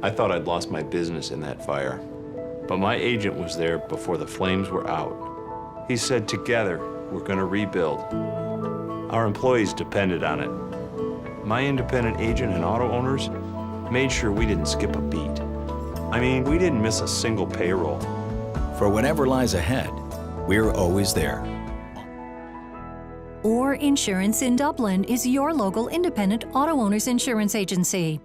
I thought I'd lost my business in that fire, but my agent was there before the flames were out. He said, together, we're gonna rebuild. Our employees depended on it. My independent agent and auto owners made sure we didn't skip a beat. I mean, we didn't miss a single payroll. For whatever lies ahead, we're always there. Orr Insurance in Dublin is your local independent auto owners insurance agency.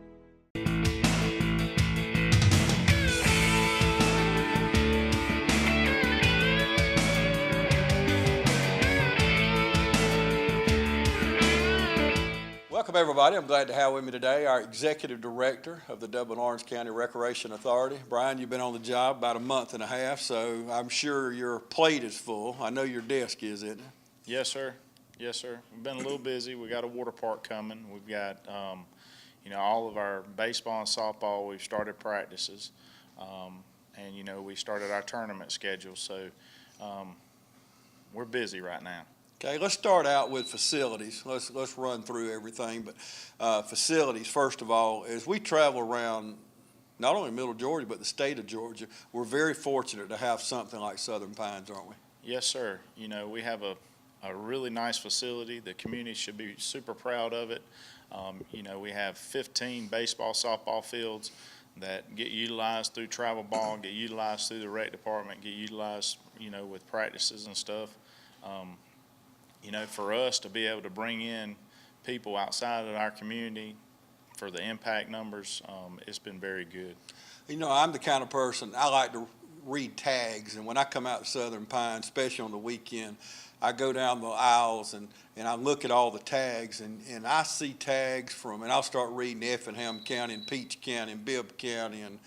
Welcome, everybody. I'm glad to have with me today our Executive Director of the Dublin-Orange County Recreation Authority. Brian, you've been on the job about a month and a half, so I'm sure your plate is full. I know your desk is, isn't it? Yes, sir. Yes, sir. We've been a little busy. We got a water park coming. We've got, all of our baseball and softball. We've started practices, and we started our tournament schedule. So we're busy right now. Okay, let's start out with facilities. Let's run through everything. But facilities, first of all, as we travel around not only Middle Georgia but the state of Georgia, we're very fortunate to have something like Southern Pines, aren't we? Yes, sir. We have a really nice facility. The community should be super proud of it. We have 15 baseball, softball fields that get utilized through travel ball, get utilized through the rec department, get utilized, with practices and stuff. For us to be able to bring in people outside of our community for the impact numbers, it's been very good. I'm the kind of person, I like to read tags, and when I come out to Southern Pines, especially on the weekend, I go down the aisles and I look at all the tags, and I see tags and I'll start reading Effingham County and Peach County and Bibb County and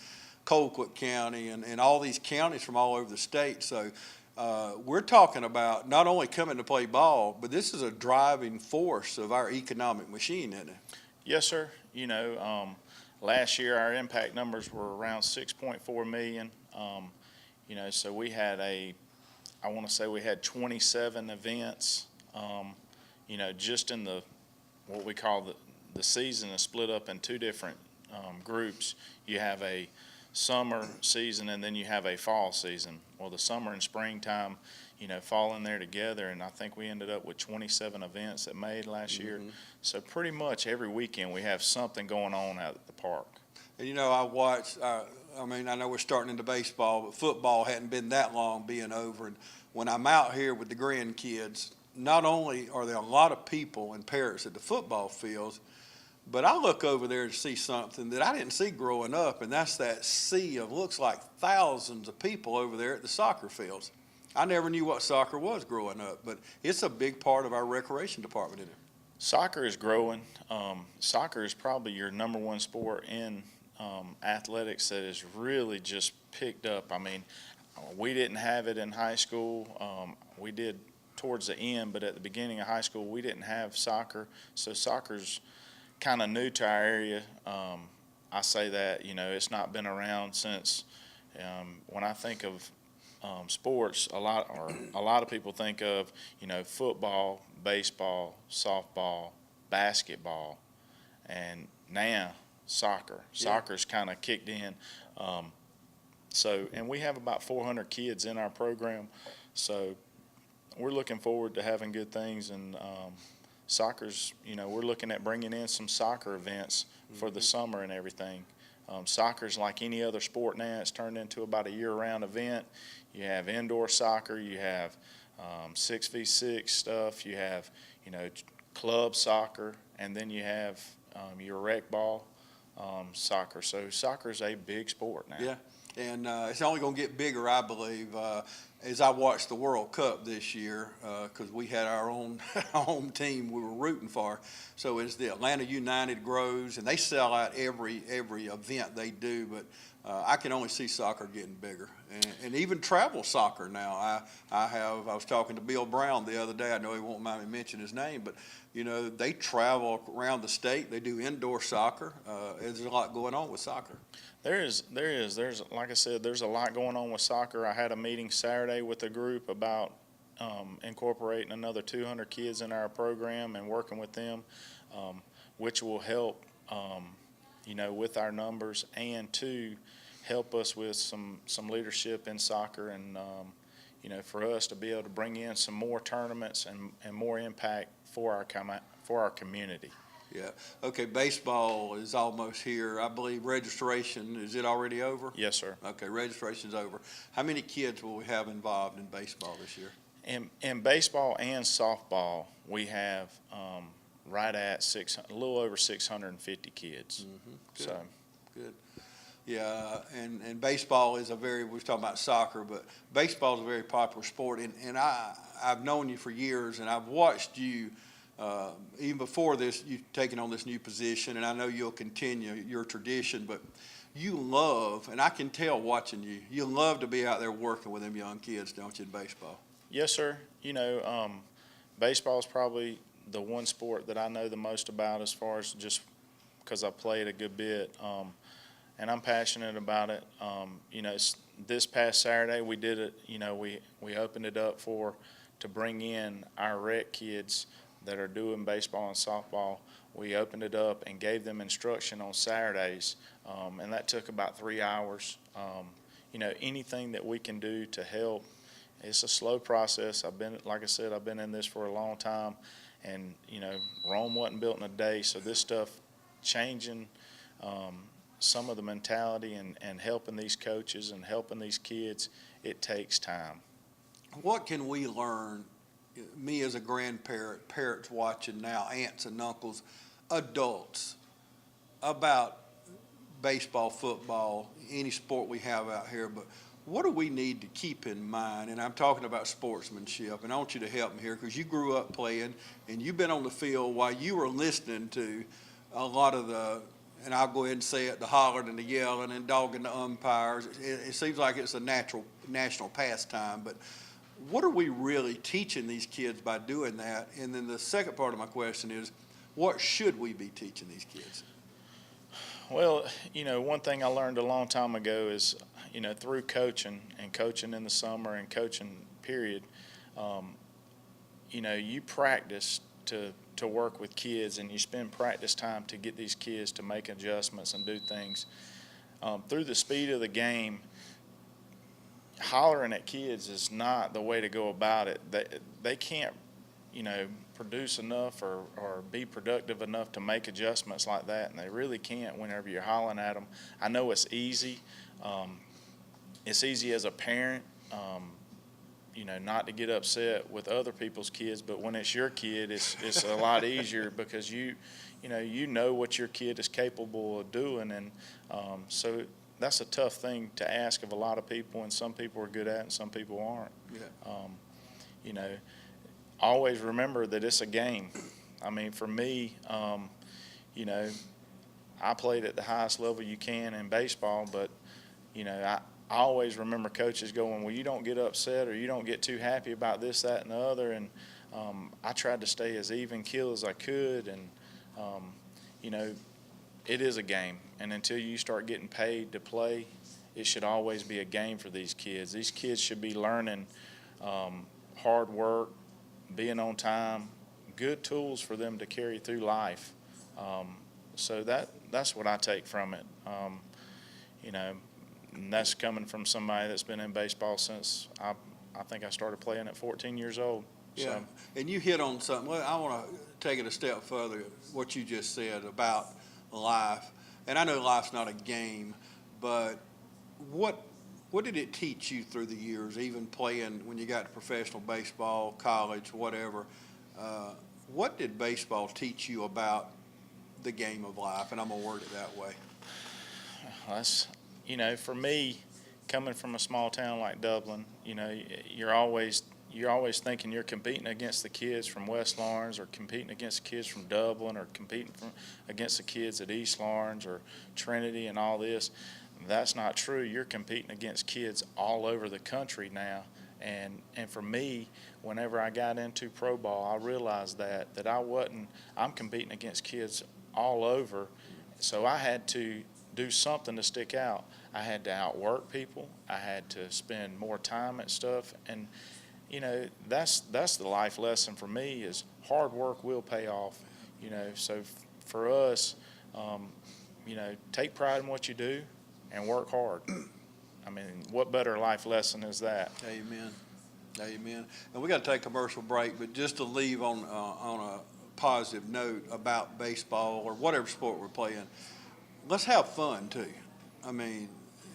Colquitt County and all these counties from all over the state. So we're talking about not only coming to play ball, but this is a driving force of our economic machine, isn't it? Yes, sir. Last year our impact numbers were around 6.4 million. So we had I want to say we had 27 events, just in what we call the season is split up in two different groups. You have a summer season and then you have a fall season. Well, the summer and springtime, fall in there together, and I think we ended up with 27 events that made last year. So pretty much every weekend we have something going on out at the park. And I watch, I know we're starting into baseball, but football hadn't been that long being over. And when I'm out here with the grandkids, not only are there a lot of people and parents at the football fields, but I look over there to see something that I didn't see growing up, and that's that sea of looks like thousands of people over there at the soccer fields. I never knew what soccer was growing up, but it's a big part of our recreation department, isn't it? Soccer is growing. Soccer is probably your number one sport in athletics that has really just picked up. I mean, we didn't have it in high school. We did towards the end, but at the beginning of high school, we didn't have soccer. So soccer's kind of new to our area. I say that, it's not been around since, when I think of sports, a lot of people think of, football, baseball, softball, basketball, and now soccer. Soccer's kind of kicked in. And we have about 400 kids in our program, so we're looking forward to having good things. And soccer's, we're looking at bringing in some soccer events for the summer and everything. Soccer's like any other sport now. It's turned into about a year-round event. You have indoor soccer, you have 6v6 stuff, you have, club soccer, and then you have your rec ball soccer. So soccer's a big sport now. Yeah, and it's only going to get bigger, I believe, as I watched the World Cup this year, because we had our own home team we were rooting for. So as the Atlanta United grows, and they sell out every event they do, but I can only see soccer getting bigger, and even travel soccer now. I was talking to Bill Brown the other day. I know he won't mind me mentioning his name, but they travel around the state. They do indoor soccer. There's a lot going on with soccer. There's like I said, there's a lot going on with soccer. I had a meeting Saturday with a group about incorporating another 200 kids in our program and working with them, which will help with our numbers, and two, help us with some leadership in soccer, and for us to be able to bring in some more tournaments and more impact for our community. Yeah. Okay, baseball is almost here. I believe registration, is it already over? Yes, sir. Okay, registration's over. How many kids will we have involved in baseball this year? In baseball and softball, we have right at a little over 650 kids. Good. So, good. Yeah, and baseball is we were talking about soccer, but baseball is a very popular sport, and I've known you for years, and I've watched you, even before this, you've taken on this new position, and I know you'll continue your tradition, but you love, and I can tell watching you love to be out there working with them young kids, don't you, in baseball? yes, sir. Baseball is probably the one sport that I know the most about, as far as just because I played a good bit. And I'm passionate about it. This past Saturday we did it. We opened it up to bring in our rec kids that are doing baseball and softball. We opened it up and gave them instruction on Saturdays, and that took about 3 hours. Anything that we can do to help. It's a slow process. Like I said, I've been in this for a long time, and Rome wasn't built in a day. So this stuff changing. Some of the mentality and helping these coaches and helping these kids, it takes time. What can we learn, me as a grandparent, parents watching now, aunts and uncles, adults, about baseball, football, any sport we have out here, but what do we need to keep in mind? And I'm talking about sportsmanship, and I want you to help me here, because you grew up playing, and you've been on the field while you were listening to a lot of and I'll go ahead and say it, the hollering and the yelling and dogging the umpires. It seems like it's a national pastime, but what are we really teaching these kids by doing that? And then the second part of my question is, what should we be teaching these kids? Well, one thing I learned a long time ago is, through coaching and coaching in the summer and coaching period, you practice to work with kids, and you spend practice time to get these kids to make adjustments and do things. Through the speed of the game, hollering at kids is not the way to go about it. They can't, produce enough or be productive enough to make adjustments like that, and they really can't whenever you're hollering at them. I know it's easy. It's easy as a parent, not to get upset with other people's kids, but when it's your kid, it's a lot easier, because you know what your kid is capable of doing, and so that's a tough thing to ask of a lot of people, and some people are good at it and some people aren't. Yeah. Always remember that it's a game. I mean, for me, I played at the highest level you can in baseball, but I always remember coaches going, well, you don't get upset or you don't get too happy about this, that, and the other. And I tried to stay as even keel as I could. And, it is a game. And until you start getting paid to play, it should always be a game for these kids. These kids should be learning hard work, being on time, good tools for them to carry through life. So that's what I take from it. And that's coming from somebody that's been in baseball since I think I started playing at 14 years old. Yeah, So. and you hit on something. Well, I want to take it a step further, what you just said about life. And I know life's not a game, but what did it teach you through the years, even playing when you got to professional baseball, college, whatever? What did baseball teach you about the game of life? And I'm going to word it that way. That's, for me, coming from a small town like Dublin, you're always thinking you're competing against the kids from West Lawrence, or competing against the kids from Dublin, or competing against the kids at East Lawrence or Trinity and all this. That's not true. You're competing against kids all over the country now. And for me, whenever I got into pro ball, I realized that I'm competing against kids all over. So I had to do something to stick out. I had to outwork people. I had to spend more time at stuff. And, that's the life lesson for me, is hard work will pay off. So for us, take pride in what you do and work hard. I mean, what better life lesson is that? Amen. Amen. And we got to take a commercial break, but just to leave on a positive note about baseball or whatever sport we're playing, let's have fun too. I mean,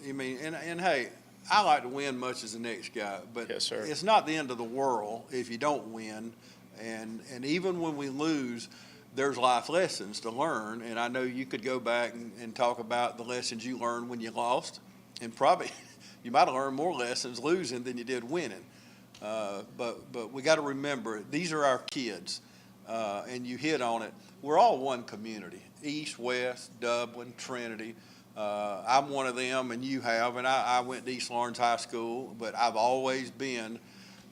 and hey, I like to win much as the next guy, but Yes, sir. It's not the end of the world if you don't win. And even when we lose, there's life lessons to learn. And I know you could go back and talk about the lessons you learned when you lost, and probably you might have learned more lessons losing than you did winning. But we got to remember, these are our kids, and you hit on it. We're all one community: East, West, Dublin, Trinity. I'm one of them, and you have, and I went to East Lawrence High School, but I've always been,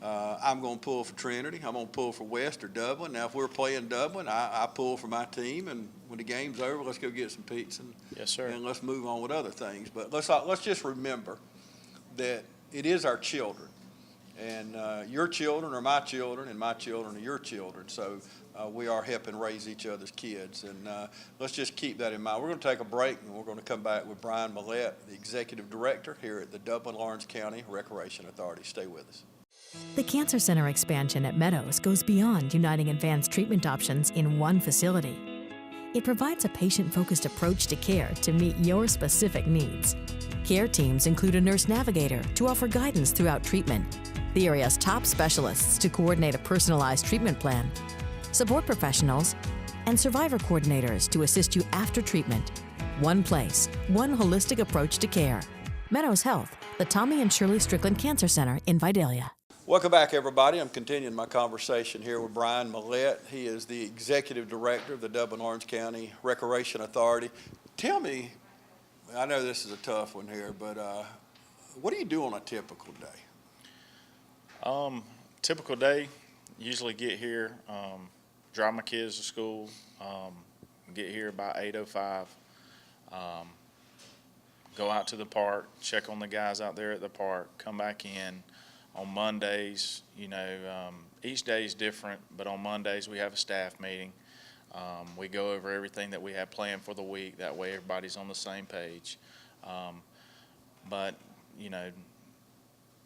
I'm going to pull for Trinity, I'm going to pull for West or Dublin. Now, if we're playing Dublin, I pull for my team, and when the game's over, let's go get some pizza. Yes, sir. And let's move on with other things. But let's just remember that it is our children, and your children are my children, and my children are your children. So we are helping raise each other's kids, and let's just keep that in mind. We're going to take a break, and we're going to come back with Brian Mallette, the Executive Director here at the Dublin-Lawrence County Recreation Authority. Stay with us. The Cancer Center expansion at Meadows goes beyond uniting advanced treatment options in one facility. It provides a patient-focused approach to care to meet your specific needs. Care teams include a nurse navigator to offer guidance throughout treatment, the area's top specialists to coordinate a personalized treatment plan, support professionals, and survivor coordinators to assist you after treatment. One place, one holistic approach to care. Meadows Health, the Tommy and Shirley Strickland Cancer Center in Vidalia. Welcome back, everybody. I'm continuing my conversation here with Brian Mallette. He is the Executive Director of the Dublin-Lawrence County Recreation Authority. Tell me, I know this is a tough one here, but what do you do on a typical day? Typical day, usually get here, drive my kids to school, get here about 8:05, go out to the park, check on the guys out there at the park, come back in. On Mondays, each day is different, but on Mondays we have a staff meeting. We go over everything that we have planned for the week. That way everybody's on the same page. But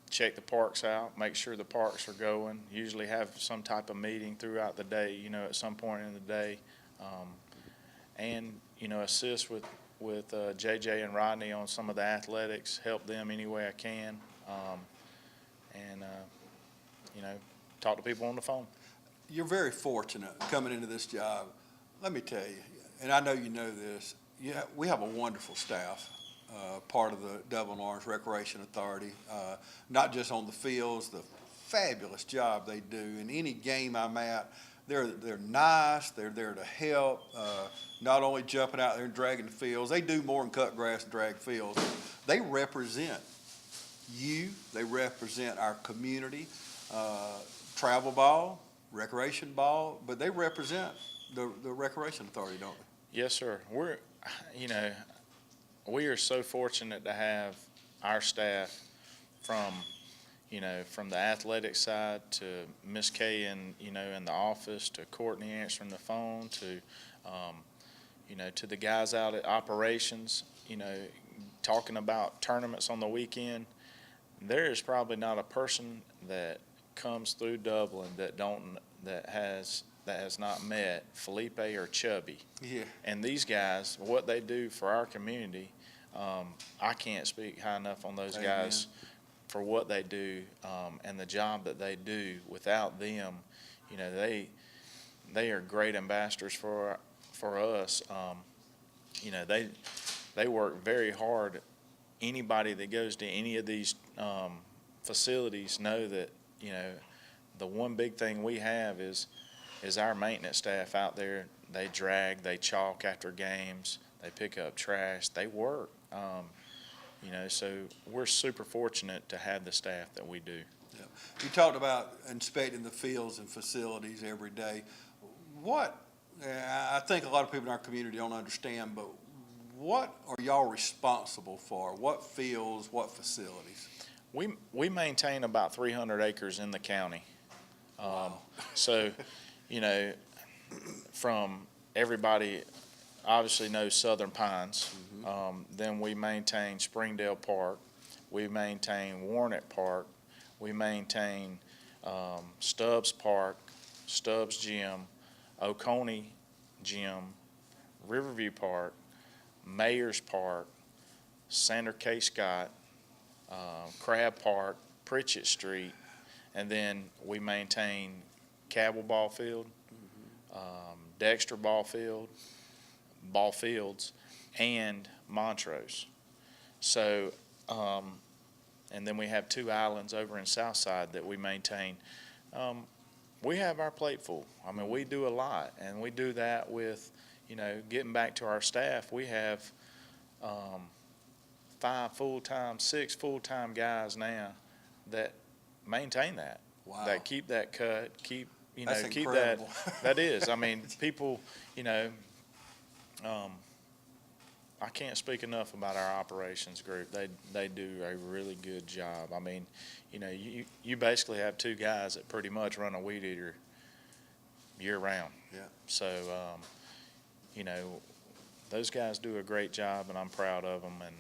check the parks out, make sure the parks are going. Usually have some type of meeting throughout the day, at some point in the day. And assist with JJ and Rodney on some of the athletics, help them any way I can. And talk to people on the phone. You're very fortunate coming into this job. Let me tell you, and I know you know this, we have a wonderful staff, part of the Dublin-Lawrence Recreation Authority, not just on the fields, the fabulous job they do. In any game I'm at, they're nice, they're there to help, not only jumping out there and dragging the fields. They do more than cut grass and drag fields. They represent you, they represent our community, travel ball, recreation ball, but they represent the Recreation Authority, don't they? Yes, sir. We are so fortunate to have our staff from the athletic side to Miss Kay in the office, to Courtney answering the phone, to to the guys out at operations, talking about tournaments on the weekend. There is probably not a person that comes through Dublin that has not met Felipe or Chubby. Yeah. And these guys, what they do for our community, I can't speak high enough on those guys for what they do and the job that they do. Without them, they are great ambassadors for us. They work very hard. Anybody that goes to any of these facilities know that the one big thing we have is our maintenance staff out there. They drag, they chalk after games, they pick up trash, they work. So we're super fortunate to have the staff that we do. Yeah. You talked about inspecting the fields and facilities every day. I think a lot of people in our community don't understand, but what are y'all responsible for? What fields, what facilities? We maintain about 300 acres in the county. Wow. So, from everybody obviously know Southern Pines. Then we maintain Springdale Park. We maintain Warnock Park. We maintain Stubbs Park, Stubbs Gym, Oconee Gym, Riverview Park, Mayors Park, Sander K. Scott, Crab Park, Pritchett Street, and then we maintain Cabell Ball Field, Dexter Ball Fields, and Montrose. So, and then we have 2 islands over in Southside that we maintain. We have our plate full. I mean, we do a lot, and we do that with, you know, getting back to our staff. We have 5 full-time, 6 full-time guys now that maintain that. Wow. That keep that cut, keep, you know, That's keep incredible. that is. I mean, people, you know, I can't speak enough about our operations group. They do a really good job. I mean, you know, you basically have 2 guys that pretty much run a weed eater year round. Yeah. So, you know, those guys do a great job, and I'm proud of them, and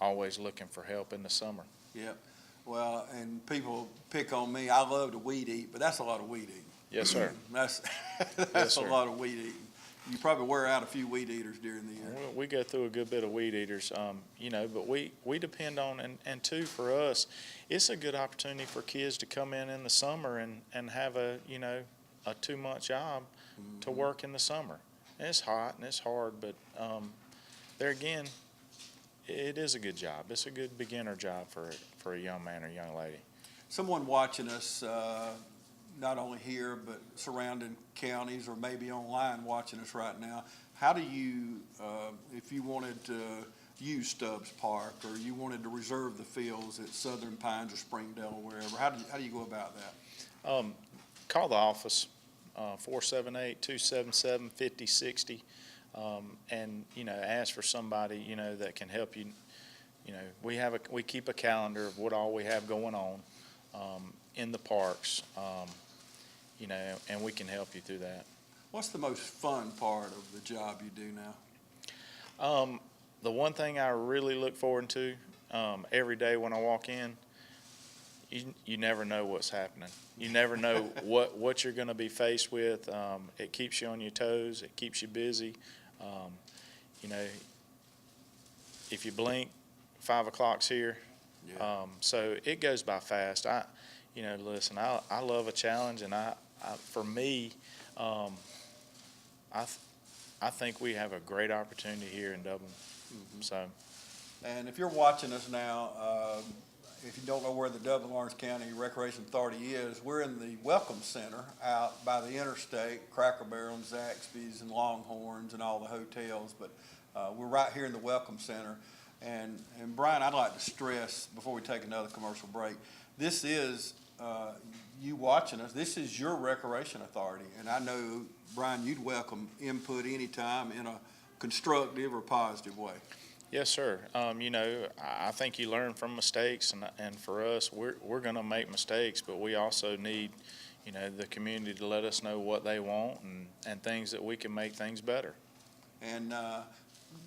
always looking for help in the summer. Yep. Well, and people pick on me. I love to weed eat, but that's a lot of weed eating. Yes, sir. That's Yes, a sir. lot of weed eating. You probably wear out a few weed eaters during the year. We go through a good bit of weed eaters, you know, but we depend on, and too, for us, it's a good opportunity for kids to come in the summer and have a, you know, a 2-month job to work in the summer. And it's hot and it's hard, but there again, it is a good job. It's a good beginner job for a young man or young lady. Someone watching us, not only here, but surrounding counties or maybe online watching us right now, how do you, if you wanted to use Stubbs Park or you wanted to reserve the fields at Southern Pines or Springdale or wherever, how do you go about that? Call the office, 478-277-5060, and, you know, ask for somebody, you know, that can help you. You know, we keep a calendar of what all we have going on in the parks, you know, and we can help you through that. What's the most fun part of the job you do now? The one thing I really look forward to every day when I walk in, you never know what's happening. You never know what you're going to be faced with. It keeps you on your toes. It keeps you busy. You know, if you blink, 5 o'clock's here. Yeah. So it goes by fast. You know, listen, I love a challenge, and for me, I think we have a great opportunity here in Dublin. So, and if you're watching us now, if you don't know where the Dublin Lawrence County Recreation Authority is, we're in the Welcome Center out by the interstate, Cracker Barrel and Zaxby's and Longhorns and all the hotels, but we're right here in the Welcome Center. And Brian, I'd like to stress before we take another commercial break, this is, you watching us, this is your recreation authority. And I know, Brian, you'd welcome input anytime in a constructive or positive way. yes, sir. You know, I think you learn from mistakes, and for us, we're going to make mistakes, but we also need, you know, the community to let us know what they want and things that we can make things better. And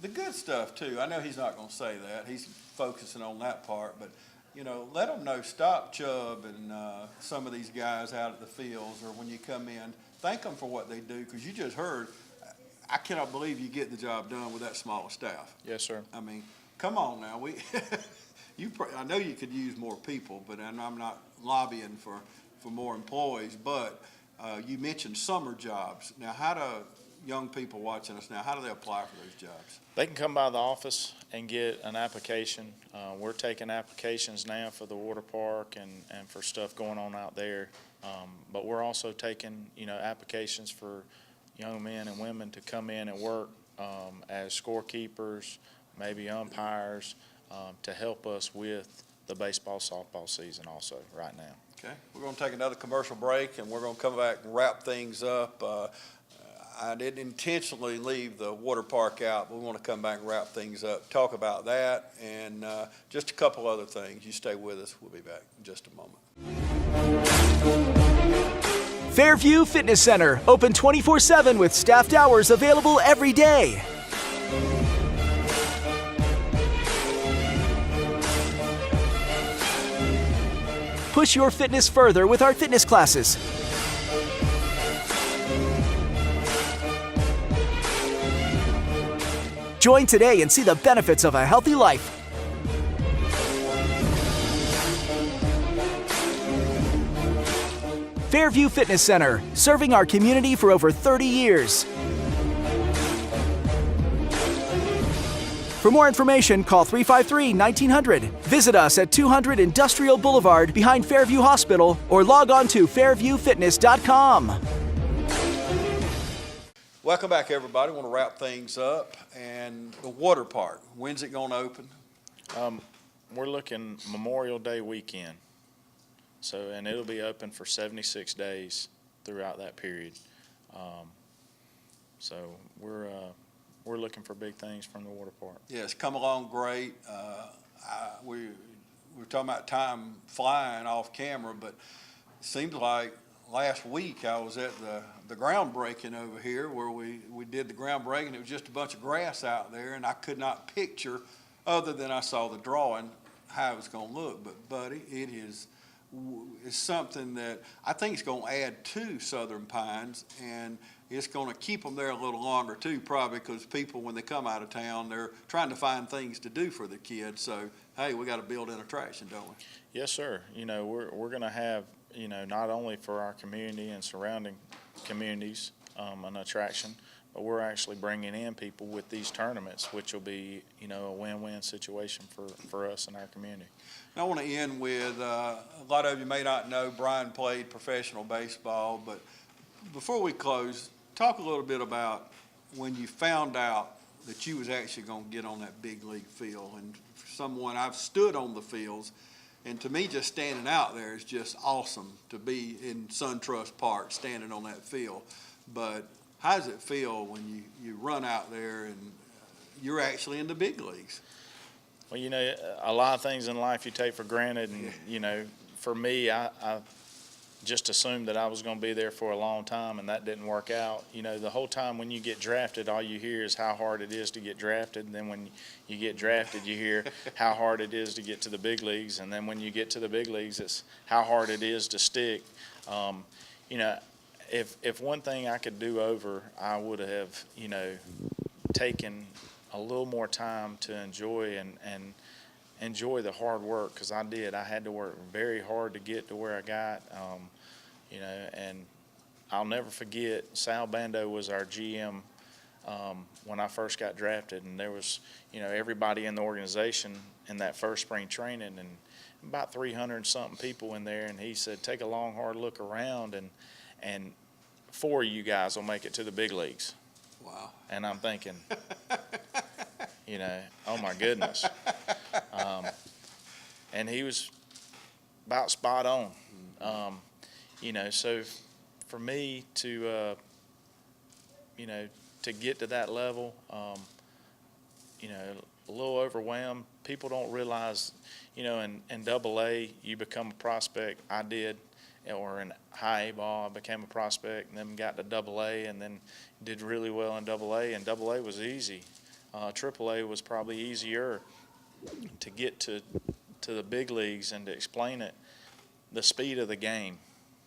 the good stuff, too. I know he's not going to say that. He's focusing on that part, but, you know, let them know, stop Chubb and some of these guys out at the fields, or when you come in, thank them for what they do, because you just heard, I cannot believe you get the job done with that small staff. Yes, sir. I mean, come on now. I know you could use more people, but I'm not lobbying for more employees, but you mentioned summer jobs. Now, how do young people watching us now, how do they apply for those jobs? They can come by the office and get an application. We're taking applications now for the water park and for stuff going on out there. But we're also taking, you know, applications for young men and women to come in and work as scorekeepers, maybe umpires, to help us with the baseball, softball season also right now. Okay, we're going to take another commercial break, and we're going to come back and wrap things up. I didn't intentionally leave the water park out, but we want to come back and wrap things up, talk about that, and just a couple other things. You stay with us. We'll be back in just a moment. Fairview Fitness Center, open 24/7 with staffed hours available every day. Push your fitness further with our fitness classes. Join today and see the benefits of a healthy life. Fairview Fitness Center, serving our community for over 30 years. For more information, call 353-1900. Visit us at 200 Industrial Boulevard behind Fairview Hospital or log on to fairviewfitness.com. Welcome back, everybody. I want to wrap things up. And the water park, when's it going to open? We're looking Memorial Day weekend. So, and it'll be open for 76 days throughout that period. So we're looking for big things from the water park. Yeah, it's come along great. We were talking about time flying off camera, but it seems like last week I was at the groundbreaking over here where we did the groundbreaking. It was just a bunch of grass out there, and I could not picture, other than I saw the drawing, how it was going to look. But, buddy, it is something that I think is going to add to Southern Pines, and it's going to keep them there a little longer too, probably, because people, when they come out of town, they're trying to find things to do for the kids. So, hey, we got to build in attraction, don't we? Yes, sir. You know, we're going to have, you know, not only for our community and surrounding communities an attraction, but we're actually bringing in people with these tournaments, which will be, you know, a win-win situation for us and our community. I want to end with, a lot of you may not know, Brian played professional baseball, but before we close, talk a little bit about when you found out that you was actually going to get on that big league field. And for someone, I've stood on the fields, and to me, just standing out there is just awesome to be in SunTrust Park, standing on that field. But how does it feel when you run out there and you're actually in the big leagues? Well, you know, a lot of things in life you take for granted, and, you know, for me, I just assumed that I was going to be there for a long time, and that didn't work out. You know, the whole time when you get drafted, all you hear is how hard it is to get drafted, and then when you get drafted, you hear how hard it is to get to the big leagues, and then when you get to the big leagues, it's how hard it is to stick. You know, if one thing I could do over, I would have, you know, taken a little more time to enjoy and enjoy the hard work, because I did. I had to work very hard to get to where I got, you know, and I'll never forget, Sal Bando was our GM when I first got drafted, and there was, you know, everybody in the organization in that first spring training, and about 300-something people in there, and he said, take a long, hard look around, and 4 of you guys will make it to the big leagues. Wow. And I'm thinking, you know, oh my goodness. And he was about spot on. You know, so for me to, you know, to get to that level, you know, a little overwhelmed. People don't realize, you know, in AA, you become a prospect. I did. Or in high A ball, I became a prospect, and then got to AA, and then did really well in AA, and AA was easy. AAA was probably easier to get to the big leagues and to explain it. The speed of the game,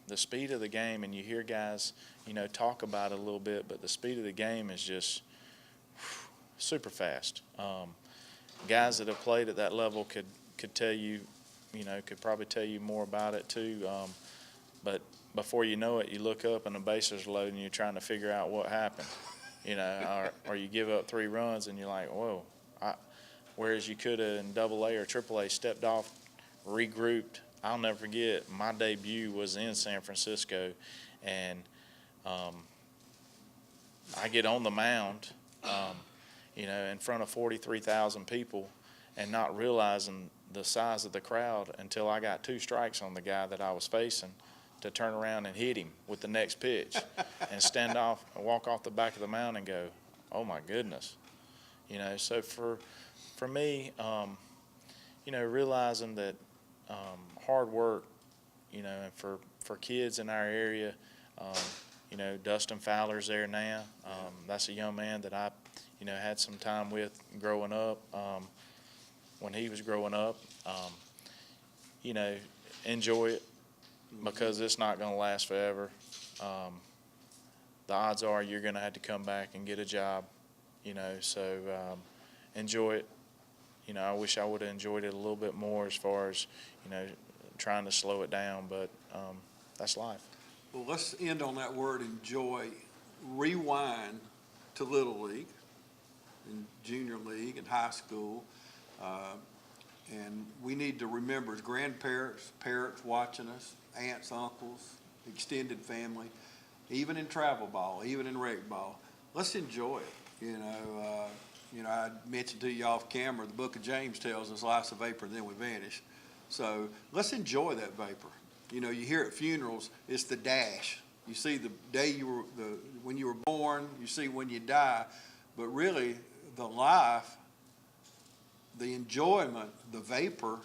and you hear guys, you know, talk about it a little bit, but the speed of the game is just super fast. Guys that have played at that level could tell you, you know, could probably tell you more about it too. But before you know it, you look up and the bases are loaded and you're trying to figure out what happened, you know, or you give up 3 runs and you're like, whoa. Whereas you could have in AA or AAA stepped off, regrouped. I'll never forget, my debut was in San Francisco, and I get on the mound, you know, in front of 43,000 people, and not realizing the size of the crowd until I got 2 strikes on the guy that I was facing, to turn around and hit him with the next pitch and stand off and walk off the back of the mound and go, oh my goodness. You know, so for me, you know, realizing that hard work, you know, and for kids in our area, You know, Dustin Fowler's there now. That's a young man that I, you know, had some time with growing up. When he was growing up, you know, enjoy it because it's not going to last forever. The odds are you're going to have to come back and get a job, you know, so enjoy it. You know, I wish I would have enjoyed it a little bit more as far as, you know, trying to slow it down, but that's life. Well, let's end on that word enjoy. Rewind to Little League and Junior League and high school. And we need to remember as grandparents, parents watching us, aunts, uncles, extended family, even in travel ball, even in rec ball, let's enjoy it. You know, I mentioned to you off camera, the book of James tells us life's a vapor and then we vanish. So let's enjoy that vapor. You know, you hear at funerals, it's the dash. You see the day when you were born, you see when you die, but really the life, the enjoyment, the vapor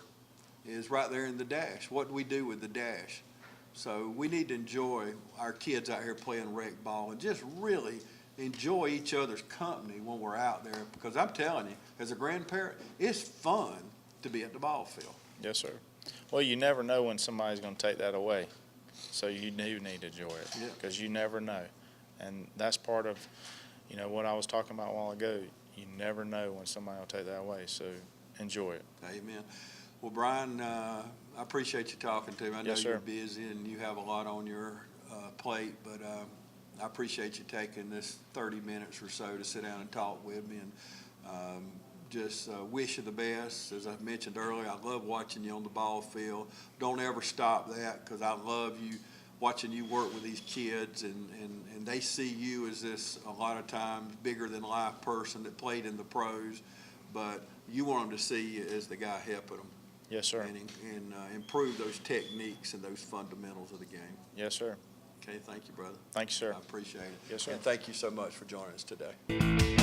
is right there in the dash. What do we do with the dash? So we need to enjoy our kids out here playing rec ball and just really enjoy each other's company when we're out there, because I'm telling you, as a grandparent, it's fun to be at the ball field. Yes, sir. Well, you never know when somebody's going to take that away, so you do need to enjoy it because you never know. And that's part of, you know, what I was talking about a while ago. You never know when somebody will take that away, so enjoy it. Amen. Well, Brian, I appreciate you talking to me. I know Yes, you're sir. busy and you have a lot on your plate, but I appreciate you taking this 30 minutes or so to sit down and talk with me, and just wish you the best. As I mentioned earlier, I love watching you on the ball field. Don't ever stop that, because I love you, watching you work with these kids, and they see you as this, a lot of times, bigger than life person that played in the pros, but you want them to see you as the guy helping them. Yes, sir. And improve those techniques and those fundamentals of the game. Yes, sir. Okay, thank you, brother. Thank you, sir. I appreciate it. Yes, sir. And thank you so much for joining us today.